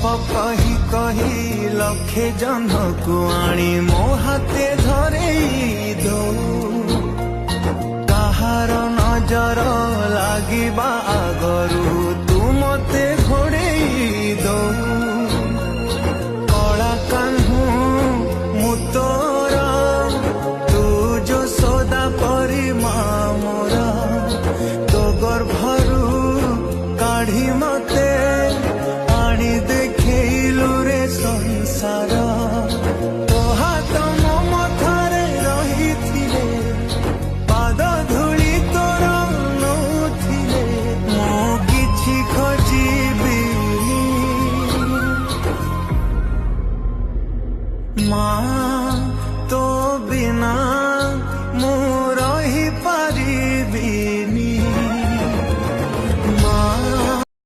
कही कही लखे जन को आनी मो हाथे धरे दो कहार नजर लागिबा आगरू तू मते घोड़े दो कला कान्हू मु तोर तू जो सदा परी मोर तो गर्भरू काढ़ी मते